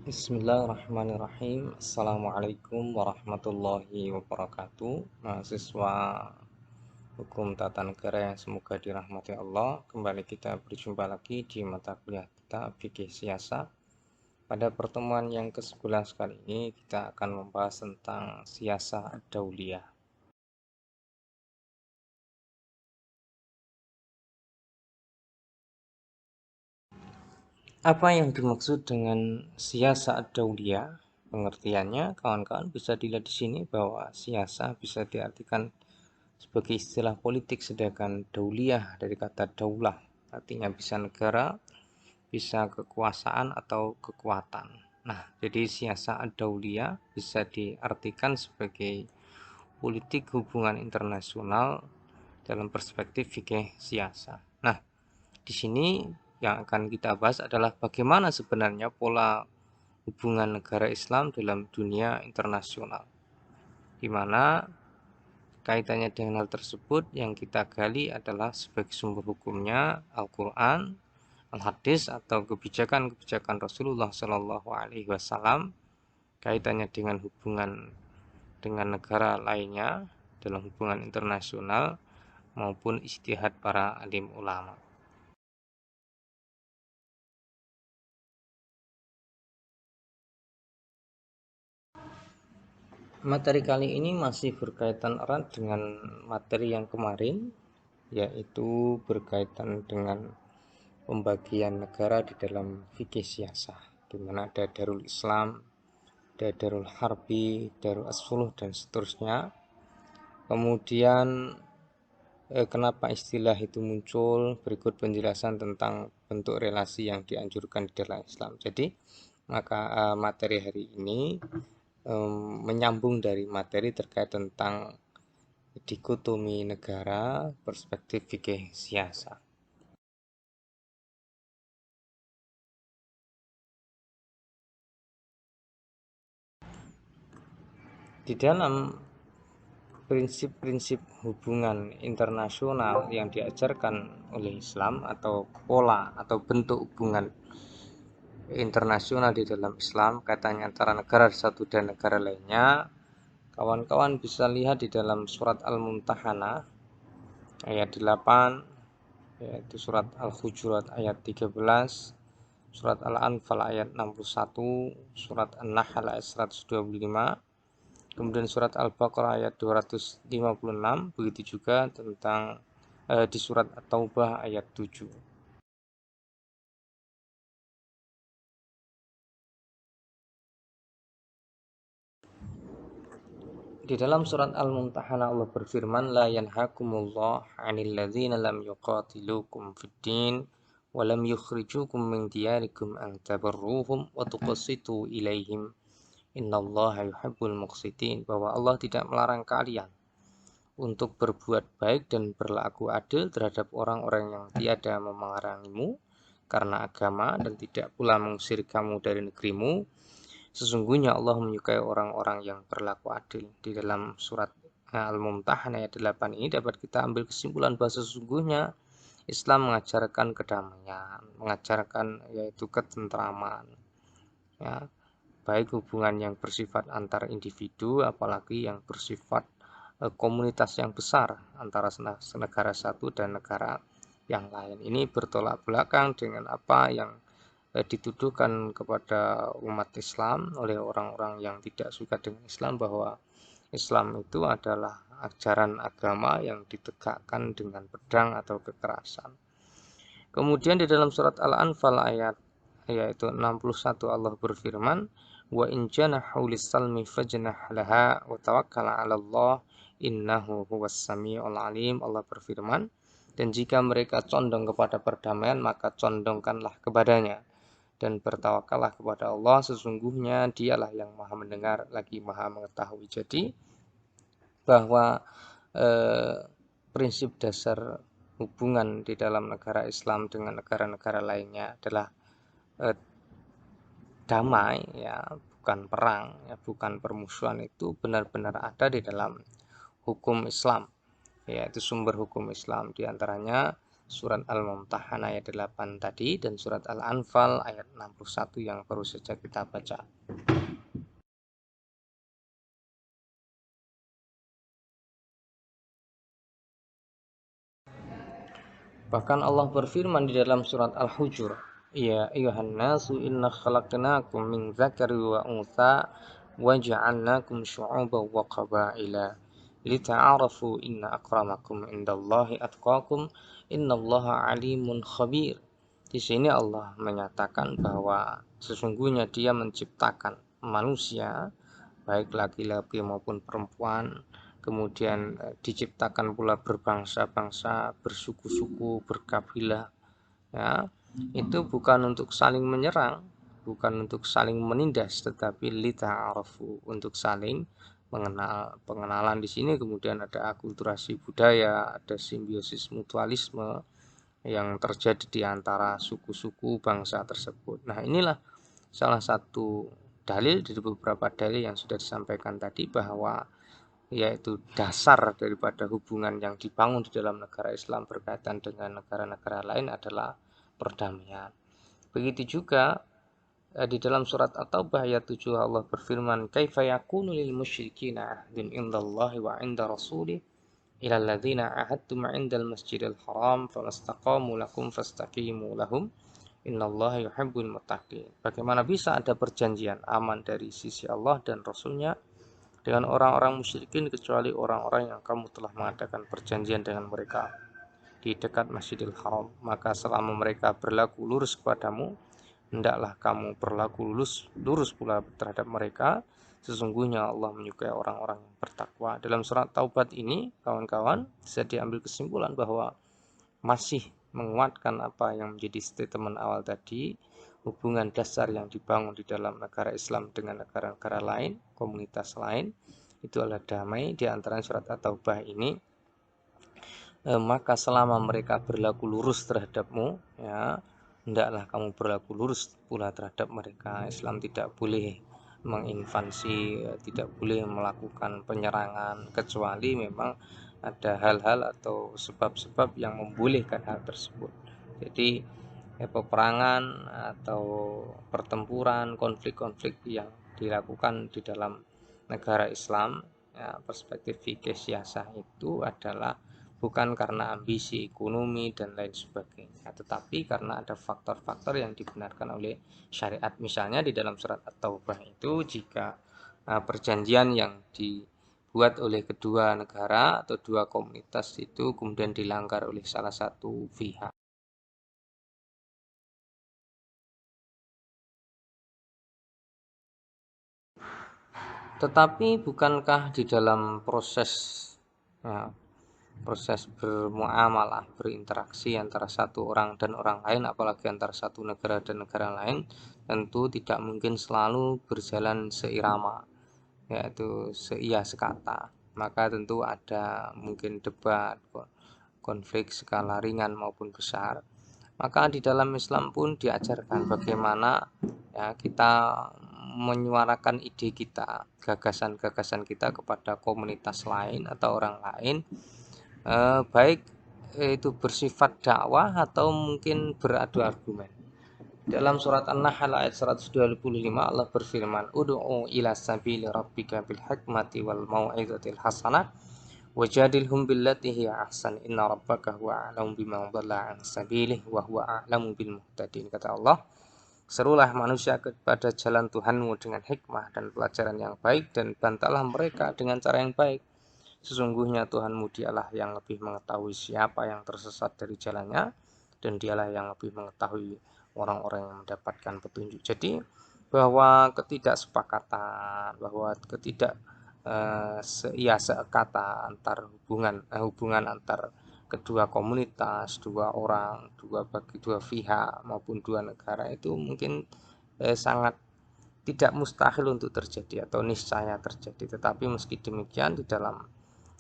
Bismillahirrahmanirrahim. Assalamualaikum warahmatullahi wabarakatuh. Mahasiswa Hukum Tata Negara yang semoga dirahmati Allah. Kembali kita berjumpa lagi di mata kuliah kita fikih siasat. Pada pertemuan yang ke-11 kali ini kita akan membahas tentang siasat ad-dauliyah. Apa yang dimaksud dengan siasat ad-dauliyah? Pengertiannya, kawan-kawan bisa dilihat di sini bahwa siasat bisa diartikan sebagai istilah politik, sedangkan dauliyah dari kata daulah artinya bisa negara, bisa kekuasaan atau kekuatan. Nah, jadi siasat ad-dauliyah bisa diartikan sebagai politik hubungan internasional dalam perspektif fikih siasat. Nah, di sini yang akan kita bahas adalah bagaimana sebenarnya pola hubungan negara Islam dalam dunia internasional, di mana kaitannya dengan hal tersebut yang kita gali adalah sebagai sumber hukumnya Al-Quran, Al-Hadis atau kebijakan-kebijakan Rasulullah Shallallahu Alaihi Wasallam, kaitannya dengan hubungan dengan negara lainnya dalam hubungan internasional maupun ijtihad para alim ulama. Materi kali ini masih berkaitan erat dengan materi yang kemarin, yaitu berkaitan dengan pembagian negara di dalam fikih siasah, di mana ada Darul Islam, ada Darul Harbi, Darul As-Suluh dan seterusnya. Kemudian kenapa istilah itu muncul? Berikut penjelasan tentang bentuk relasi yang dianjurkan di dalam Islam. Jadi maka materi hari ini menyambung dari materi terkait tentang dikotomi negara, perspektif fikih siasat. Di dalam prinsip-prinsip hubungan internasional yang diajarkan oleh Islam atau pola atau bentuk hubungan internasional di dalam Islam, kaitannya antara negara satu dan negara lainnya, kawan-kawan bisa lihat di dalam surat Al-Mumtahanah ayat 8, yaitu surat Al-Hujurat ayat 13, surat Al-Anfal ayat 61, surat An-Nahl ayat 125, kemudian surat Al-Baqarah ayat 256, begitu juga tentang di surat At-Taubah ayat 7. Di dalam surat Al-Mumtahanah Allah berfirman, la yanhakumullah 'anil ladzina lam yuqatilukum fid din wa lam yukhrijukum min diyarikum an tabarruhum wa tuqsitu ilaihim innallaha yuhibbul muqsitin, bahwa Allah tidak melarang kalian untuk berbuat baik dan berlaku adil terhadap orang-orang yang tiada memerangimu karena agama dan tidak pula mengusir kamu dari negerimu. Sesungguhnya Allah menyukai orang-orang yang berlaku adil. Di dalam surat Al-Mumtahanah ayat 8 ini dapat kita ambil kesimpulan bahwa sesungguhnya Islam mengajarkan kedamaian, mengajarkan yaitu ketentraman, ya, baik hubungan yang bersifat antar individu, apalagi yang bersifat komunitas yang besar antara negara satu dan negara yang lain. Ini bertolak belakang dengan apa yang dituduhkan kepada umat Islam oleh orang-orang yang tidak suka dengan Islam, bahwa Islam itu adalah ajaran agama yang ditegakkan dengan pedang atau kekerasan. Kemudian di dalam surat Al-Anfal ayat yaitu 61 Allah berfirman, wa in janahu lis-salmi fajnah laha wa tawakkal 'ala Allah innahu huwas samiul alim. Allah berfirman, dan jika mereka condong kepada perdamaian maka condongkanlah kepadanya dan bertawakallah kepada Allah, sesungguhnya dialah yang maha mendengar lagi maha mengetahui. Jadi bahwa prinsip dasar hubungan di dalam negara Islam dengan negara-negara lainnya adalah damai, ya, bukan perang, ya, bukan permusuhan, itu benar-benar ada di dalam hukum Islam, yaitu sumber hukum Islam, diantaranya surat Al-Mumtahanah ayat 8 tadi dan surat Al-Anfal ayat 61 yang baru saja kita baca. Bahkan Allah berfirman di dalam surat Al-Hujur, ya ayuhan nasu inna khalaqnakum min dzakari wa untha wa ja'alnakum syu'uban wa qabaila lita'arafu inna akramakum indallahi atqakum innallaha alimun khabir. Di sini Allah menyatakan bahwa sesungguhnya Dia menciptakan manusia baik laki-laki maupun perempuan, kemudian diciptakan pula berbangsa-bangsa, bersuku-suku, berkabilah, ya, itu bukan untuk saling menyerang, bukan untuk saling menindas, tetapi lita'arafu, untuk saling mengenal. Pengenalan di sini kemudian ada akulturasi budaya, ada simbiosis mutualisme yang terjadi di antara suku-suku bangsa tersebut. Nah, inilah salah satu dalil dari beberapa dalil yang sudah disampaikan tadi, bahwa yaitu dasar daripada hubungan yang dibangun di dalam negara Islam berkaitan dengan negara-negara lain adalah perdamaian. Begitu juga di dalam surat At-Taubah ayat 7 Allah berfirman, kaifa yakunu lil musyrikina ahdun indallahi wa inda rasulih ilal ladzina ahadtum 'indal masjidil haram famastaqamu lakum fastaqimu lahum innallaha yuhibbul muttaqin. Bagaimana bisa ada perjanjian aman dari sisi Allah dan Rasulnya dengan orang-orang musyrikin kecuali orang-orang yang kamu telah mengadakan perjanjian dengan mereka di dekat Masjidil Haram, maka selama mereka berlaku lurus kepadamu, hendaklah kamu berlaku lurus pula terhadap mereka. Sesungguhnya Allah menyukai orang-orang yang bertakwa. Dalam surat Taubat ini, kawan-kawan, bisa diambil kesimpulan bahwa masih menguatkan apa yang menjadi statement awal tadi, hubungan dasar yang dibangun di dalam negara Islam dengan negara-negara lain, komunitas lain, itu adalah damai. Di antara surat At-Taubah ini, maka selama mereka berlaku lurus terhadapmu, ya, hendaklah kamu berlaku lurus pula terhadap mereka. Islam tidak boleh menginvasi, tidak boleh melakukan penyerangan, kecuali memang ada hal-hal atau sebab-sebab yang membolehkan hal tersebut. Jadi peperangan atau pertempuran, konflik-konflik yang dilakukan di dalam negara Islam, ya, perspektif fikih siasah itu adalah bukan karena ambisi ekonomi dan lain sebagainya, tetapi karena ada faktor-faktor yang dibenarkan oleh syariat. Misalnya di dalam surat At-Taubah itu, jika perjanjian yang dibuat oleh kedua negara atau dua komunitas itu kemudian dilanggar oleh salah satu pihak, tetapi bukankah di dalam proses, ya, proses bermuamalah, berinteraksi antara satu orang dan orang lain, apalagi antara satu negara dan negara lain, tentu tidak mungkin selalu berjalan seirama, yaitu seia sekata. Maka tentu ada mungkin debat, konflik skala ringan maupun besar. Maka di dalam Islam pun diajarkan bagaimana, ya, kita menyuarakan ide kita, gagasan-gagasan kita kepada komunitas lain atau orang lain, baik itu bersifat dakwah atau mungkin beradu argumen. Dalam surat An-Nahl ayat 125 Allah berfirman, ud'u ila sabili rabbika bil hikmati wal mau'izatil hasanah wajadilhum billati hiya ahsan inna rabbaka huwa a'lamu biman dhalla 'an sabilihi wa huwa a'lamu bil muhtadin. Kata Allah, serulah manusia kepada jalan Tuhanmu dengan hikmah dan pelajaran yang baik, dan bantalah mereka dengan cara yang baik. Sesungguhnya Tuhanmu dialah yang lebih mengetahui siapa yang tersesat dari jalannya, dan dialah yang lebih mengetahui orang-orang yang mendapatkan petunjuk. Jadi bahwa ketidaksepakatan, bahwa seekata antar hubungan antar kedua komunitas, dua orang, dua pihak maupun dua negara itu mungkin sangat tidak mustahil untuk terjadi atau niscaya terjadi. Tetapi meski demikian, di dalam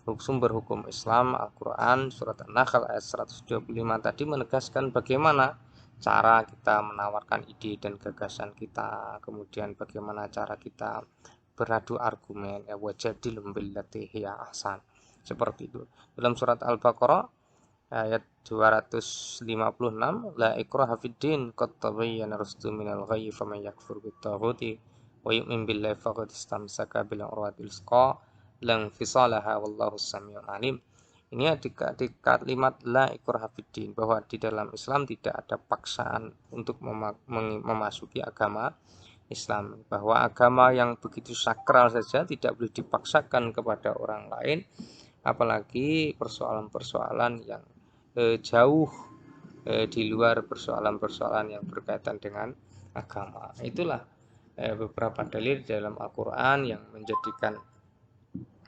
sumber hukum Islam Al-Quran surat An-Nahl ayat 125 tadi menegaskan bagaimana cara kita menawarkan ide dan gagasan kita, kemudian bagaimana cara kita beradu argumen, ya, wajadilhum billati hiya ahsan, seperti itu. Dalam surat Al-Baqarah ayat 256, la ikraha fiddin qad tabayyana rusdu minal ghayyi faman yakfur bittaghuti wa yu'min billahi faqad istamsaka bil urwatil wuthqa la infisalaha wallahu samiul alim. Ini di kalimat la ikraha fiddin, bahwa di dalam Islam tidak ada paksaan untuk memasuki agama Islam, bahwa agama yang begitu sakral saja tidak boleh dipaksakan kepada orang lain, apalagi persoalan-persoalan yang jauh di luar persoalan-persoalan yang berkaitan dengan agama. Itulah beberapa dalil dalam Al-Quran yang menjadikan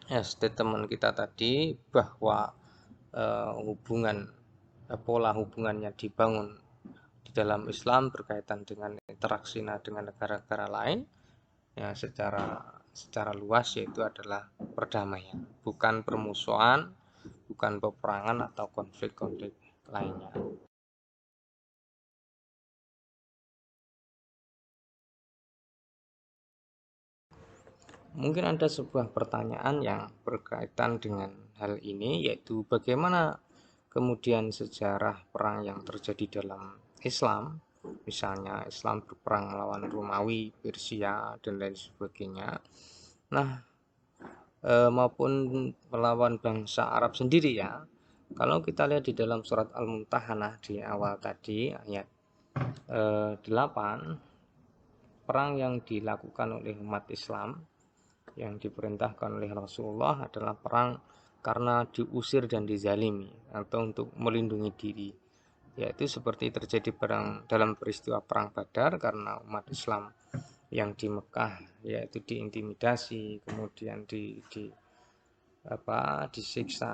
statement kita tadi bahwa pola hubungannya dibangun di dalam Islam berkaitan dengan interaksi dengan negara-negara lain, ya, secara luas, yaitu adalah perdamaian, bukan permusuhan, bukan peperangan atau konflik-konflik lainnya. Mungkin ada sebuah pertanyaan yang berkaitan dengan hal ini, yaitu bagaimana kemudian sejarah perang yang terjadi dalam Islam, misalnya Islam berperang melawan Romawi, Persia, dan lain sebagainya. Nah, maupun melawan bangsa Arab sendiri, ya. Kalau kita lihat di dalam surat Al-Mumtahanah di awal tadi, ayat 8, perang yang dilakukan oleh umat Islam yang diperintahkan oleh Rasulullah adalah perang karena diusir dan dizalimi atau untuk melindungi diri, yaitu seperti terjadi dalam peristiwa perang Badar, karena umat Islam yang di Mekah yaitu diintimidasi, kemudian disiksa,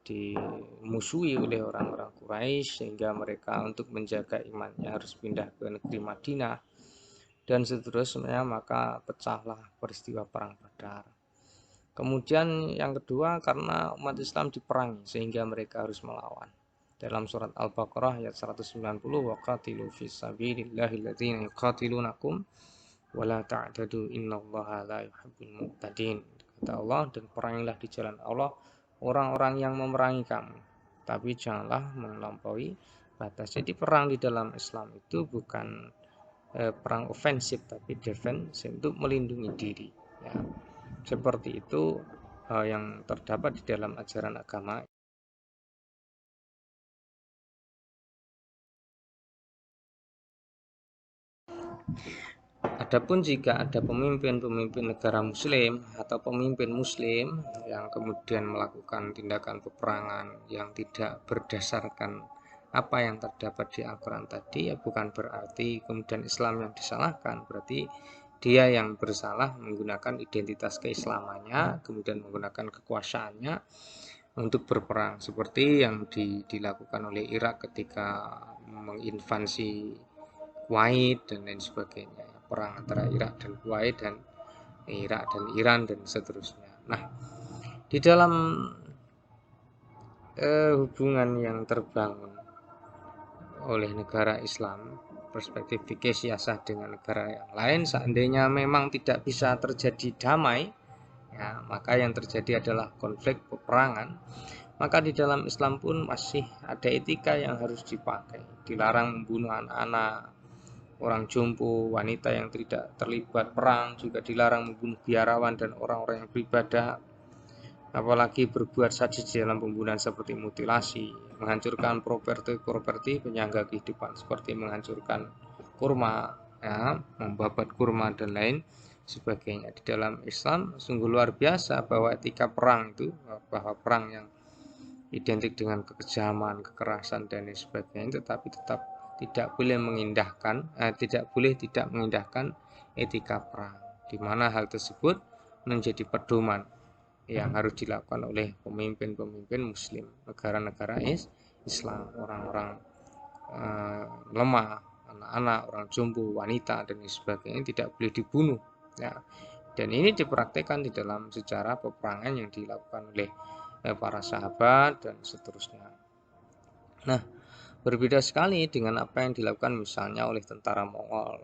dimusuhi oleh orang-orang Quraisy, sehingga mereka untuk menjaga imannya harus pindah ke negeri Madinah dan seterusnya, maka pecahlah peristiwa perang Badar. Kemudian yang kedua, karena umat Islam diperangi sehingga mereka harus melawan. Dalam surat Al-Baqarah ayat 190, waqatilu fis sabilillahi alladzina yuqatilunakum wa la ta'tadu innallaha la yuhibbul mu'tadin. Kata Allah, dan perangilah di jalan Allah orang-orang yang memerangi kamu, tapi janganlah melampaui batas. Jadi perang di dalam Islam itu bukan perang ofensif tapi defensif, untuk melindungi diri, ya. Seperti itu yang terdapat di dalam ajaran agama. Adapun jika ada pemimpin-pemimpin negara muslim atau pemimpin muslim yang kemudian melakukan tindakan peperangan yang tidak berdasarkan apa yang terdapat di Al-Quran tadi, ya bukan berarti kemudian Islam yang disalahkan, berarti dia yang bersalah menggunakan identitas keislamannya, kemudian menggunakan kekuasaannya untuk berperang, seperti yang dilakukan oleh Irak ketika menginvasi Kuwait dan lain sebagainya, perang antara Irak dan Kuwait dan Irak dan Iran dan seterusnya. Nah, di dalam hubungan yang terbangun oleh negara Islam, perspektif fikih siasah dengan negara yang lain, seandainya memang tidak bisa terjadi damai, ya, maka yang terjadi adalah konflik peperangan. Maka di dalam Islam pun masih ada etika yang harus dipakai. Dilarang membunuh anak-anak, orang jompo, wanita yang tidak terlibat perang, juga dilarang membunuh biarawan dan orang-orang yang beribadah, apalagi berbuat sadis dalam pembunuhan seperti mutilasi, menghancurkan properti penyangga kehidupan seperti menghancurkan kurma, ya, membabat kurma dan lain sebagainya. Di dalam Islam sungguh luar biasa bahwa etika perang itu, bahwa perang yang identik dengan kekejaman, kekerasan dan lain sebagainya, tetapi tetap tidak boleh tidak mengindahkan etika perang, di mana hal tersebut menjadi pedoman yang harus dilakukan oleh pemimpin-pemimpin muslim, negara-negara Islam. Orang-orang lemah, anak-anak, orang jompo, wanita dan sebagainya tidak boleh dibunuh, ya. Dan ini dipraktikkan di dalam sejarah peperangan yang dilakukan oleh para sahabat dan seterusnya. Nah, berbeda sekali dengan apa yang dilakukan misalnya oleh tentara Mongol,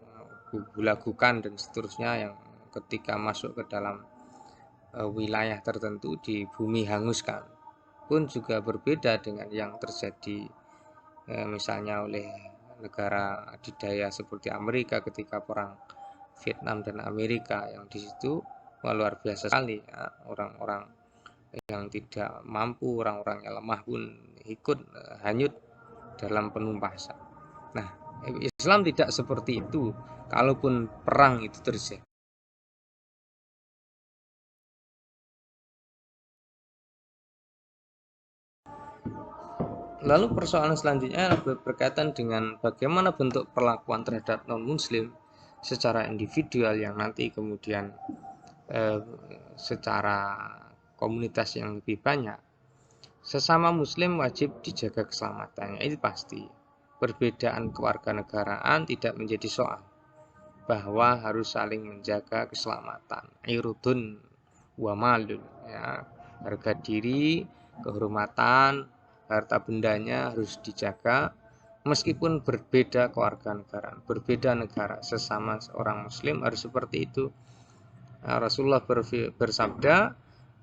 Gulagukan dan seterusnya, yang ketika masuk ke dalam wilayah tertentu di bumi hanguskan. pun juga berbeda dengan yang terjadi misalnya oleh negara adidaya seperti Amerika ketika perang Vietnam dan Amerika, yang di situ luar biasa sekali ya, orang-orang yang tidak mampu, orang-orang yang lemah pun ikut hanyut dalam penumpasan. Nah, Islam tidak seperti itu. Kalaupun perang itu terjadi, lalu persoalan selanjutnya berkaitan dengan bagaimana bentuk perlakuan terhadap non-muslim secara individual yang nanti kemudian secara komunitas yang lebih banyak. Sesama muslim wajib dijaga keselamatannya, itu pasti. Perbedaan kewarganegaraan tidak menjadi soal, bahwa harus saling menjaga keselamatan. Irudun wa malun, ya. Harga diri, kehormatan, harta bendanya harus dijaga meskipun berbeda kewarganegaraan, berbeda negara. Sesama orang muslim harus seperti itu. Rasulullah bersabda,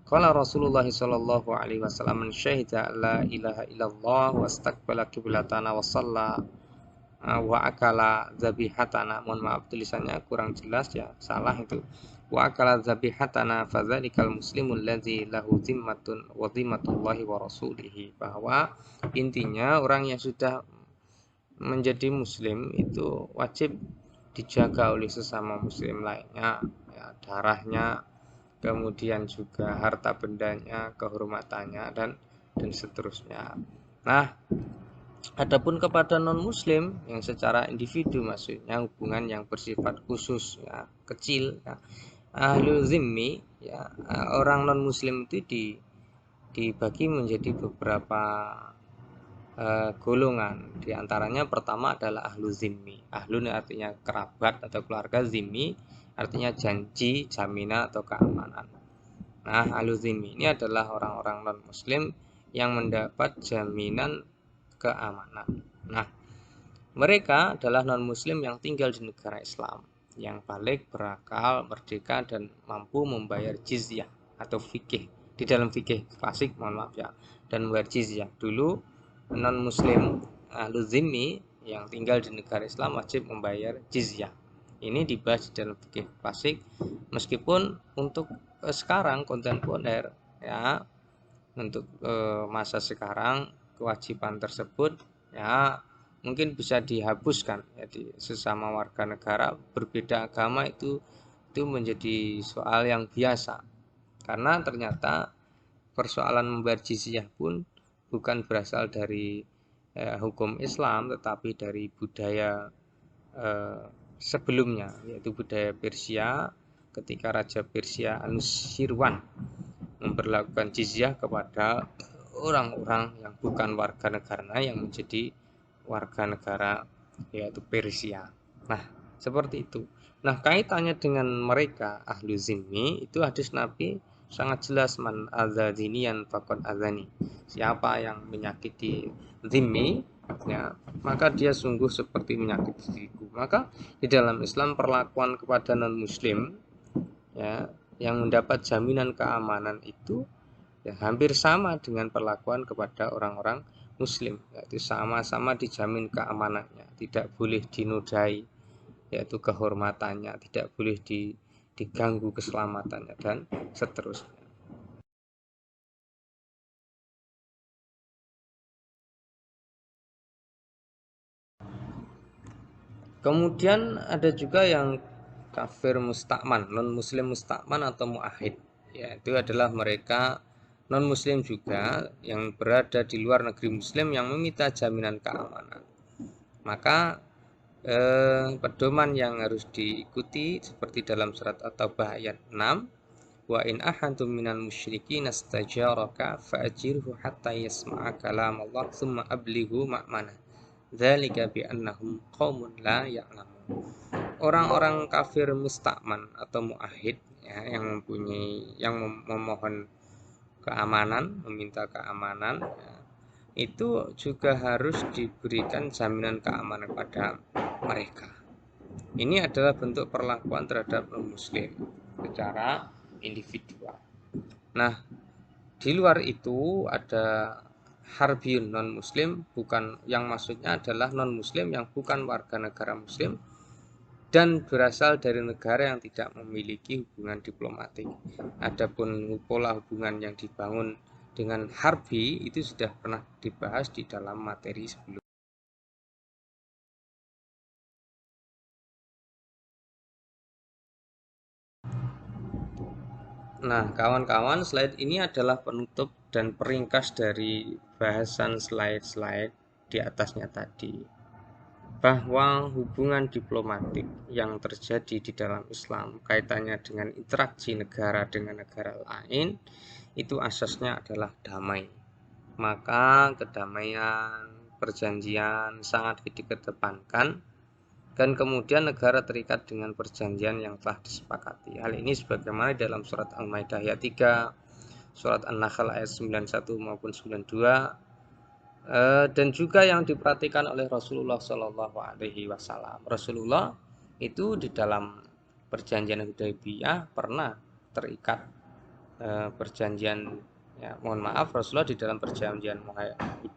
qala Rasulullah sallallahu alaihi wasallam, man syahida la ilaha illallah wastaqbala qiblatana wa shalla wa akala zabihatana. Mohon maaf tulisannya kurang jelas ya, salah itu. Wa akala zabihatana fadzalikal muslimul ladzi lahu zimmatun wa zimmatullahi wa rasulihi. Bahwa intinya orang yang sudah menjadi muslim itu wajib dijaga oleh sesama muslim lainnya, ya, darahnya, kemudian juga harta bendanya, kehormatannya, dan seterusnya. Nah, adapun kepada non muslim yang secara individu, maksudnya hubungan yang bersifat khusus ya, kecil ya, ahlul zimmi ya, orang non muslim itu dibagi menjadi beberapa golongan. Di antaranya pertama adalah ahlu zimmi. Ahlun artinya kerabat atau keluarga, zimmi artinya janji, jaminan atau keamanan. Nah, ahlu zimmi ini adalah orang-orang non muslim yang mendapat jaminan keamanan. Nah, mereka adalah non muslim yang tinggal di negara Islam, yang balik, berakal, merdeka, dan mampu membayar jizyah atau fikih. Di dalam fikih klasik, mohon maaf ya, dan membayar jizyah. Dulu non muslim ahlu zimmi yang tinggal di negara Islam wajib membayar jizyah. Ini dibahas di dalam fikih klasik, meskipun untuk sekarang kontemporer ya, untuk masa sekarang kewajiban tersebut ya mungkin bisa dihapuskan. Jadi sesama warga negara berbeda agama itu menjadi soal yang biasa, karena ternyata persoalan membayar jizyah pun bukan berasal dari hukum Islam, tetapi dari budaya sebelumnya, yaitu budaya Persia ketika Raja Persia Anushirwan memberlakukan jizyah kepada orang-orang yang bukan warga negara yang menjadi warga negara, yaitu Persia. Nah, seperti itu. Nah, kaitannya dengan mereka ahlu zimmi itu hadis Nabi sangat jelas, man adzadinian faqad adzani. Siapa yang menyakiti zimmi ya, maka dia sungguh seperti menyakiti diriku. Maka di dalam Islam perlakuan kepada non muslim ya yang mendapat jaminan keamanan itu ya hampir sama dengan perlakuan kepada orang-orang muslim, yaitu sama-sama dijamin keamanannya, tidak boleh dinodai yaitu kehormatannya, tidak boleh diganggu keselamatannya, dan seterusnya. Kemudian ada juga yang kafir mustakman, non muslim mustakman atau muahid, yaitu adalah mereka non muslim juga yang berada di luar negeri muslim yang meminta jaminan keamanan. Maka pedoman yang harus diikuti seperti dalam surat At-Taubah ayat 6, wa in ahadum minal musyrikin astajaraka fa'ajirhu hatta yasma'a kalam Allah thumma ablighu ma'manah dzalika bi annahum qaumun la ya'lamun. Orang-orang kafir mustakman atau muahid ya, yang memohon keamanan, meminta keamanan ya, itu juga harus diberikan jaminan keamanan pada mereka. Ini adalah bentuk perlakuan terhadap non muslim secara individual. Nah, Di luar itu ada harbiyun non muslim, bukan, yang maksudnya adalah non muslim yang bukan warga negara muslim dan berasal dari negara yang tidak memiliki hubungan diplomatik. Adapun pola hubungan yang dibangun dengan harbi itu sudah pernah dibahas di dalam materi sebelumnya. Nah, kawan-kawan, slide ini adalah penutup dan peringkas dari bahasan slide-slide di atasnya tadi. Bahwa hubungan diplomatik yang terjadi di dalam Islam kaitannya dengan interaksi negara dengan negara lain itu asasnya adalah damai. Maka kedamaian, perjanjian sangat dikedepankan, dan kemudian negara terikat dengan perjanjian yang telah disepakati. Hal ini sebagaimana dalam surat Al-Maidah ayat 3, surat An-Nahl ayat 91 maupun 92, dan juga yang diperhatikan oleh Rasulullah Shallallahu Alaihi Wasallam. Rasulullah itu di dalam perjanjian Hudaybiyah pernah terikat perjanjian, ya, mohon maaf, Rasulullah di dalam perjanjian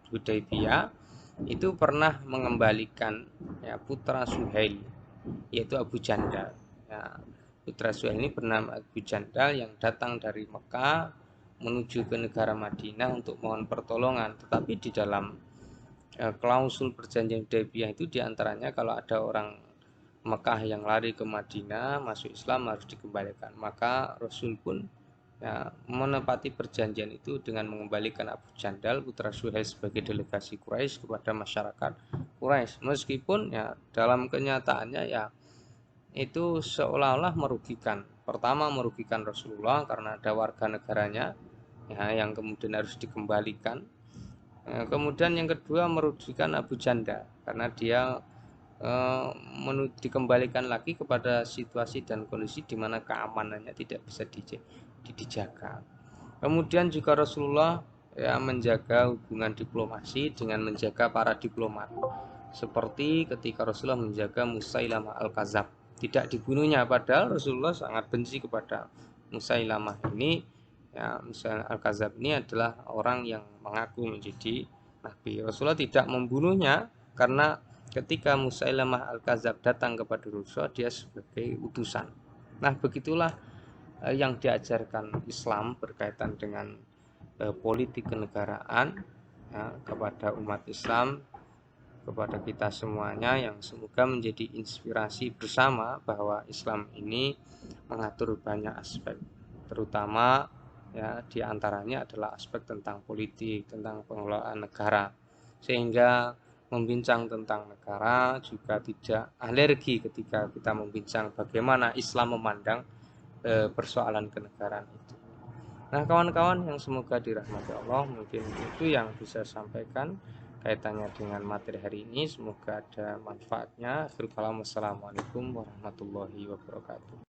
Hudaybiyah itu pernah mengembalikan, ya, putra Suhail, yaitu Abu Jandal. Ya, putra Suhail ini bernama Abu Jandal yang datang dari Mekah menuju ke negara Madinah untuk mohon pertolongan. Tetapi di dalam klausul perjanjian Hudaybiyah itu diantaranya kalau ada orang Mekah yang lari ke Madinah masuk Islam harus dikembalikan. Maka Rasul pun, ya, menepati perjanjian itu dengan mengembalikan Abu Jandal putra Suhail sebagai delegasi Quraisy kepada masyarakat Quraisy. Meskipun, ya, dalam kenyataannya, ya, itu seolah-olah merugikan. Pertama merugikan Rasulullah karena ada warga negaranya, ya, yang kemudian harus dikembalikan. Kemudian yang kedua merugikan Abu Jandal karena dia dikembalikan lagi kepada situasi dan kondisi di mana keamanannya tidak bisa dijaga. Kemudian juga Rasulullah, ya, menjaga hubungan diplomasi dengan menjaga para diplomat. Seperti ketika Rasulullah menjaga Musailamah Al-Kadzab, tidak dibunuhnya, padahal Rasulullah sangat benci kepada Musailamah ini. Ya, Musailamah Al-Kadzab ini adalah orang yang mengaku menjadi nabi. Rasulullah tidak membunuhnya karena ketika Musailamah Al-Kadzab datang kepada Rasulullah, dia sebagai utusan. Nah, begitulah yang diajarkan Islam berkaitan dengan politik kenegaraan, ya, kepada umat Islam, kepada kita semuanya, yang semoga menjadi inspirasi bersama bahwa Islam ini mengatur banyak aspek, terutama, ya, diantaranya adalah aspek tentang politik, tentang pengelolaan negara, sehingga membincang tentang negara juga tidak alergi ketika kita membincang bagaimana Islam memandang persoalan kenegaraan itu. Nah, kawan-kawan yang semoga dirahmati Allah, mungkin itu yang bisa sampaikan kaitannya dengan materi hari ini. Semoga ada manfaatnya. Assalamualaikum warahmatullahi wabarakatuh.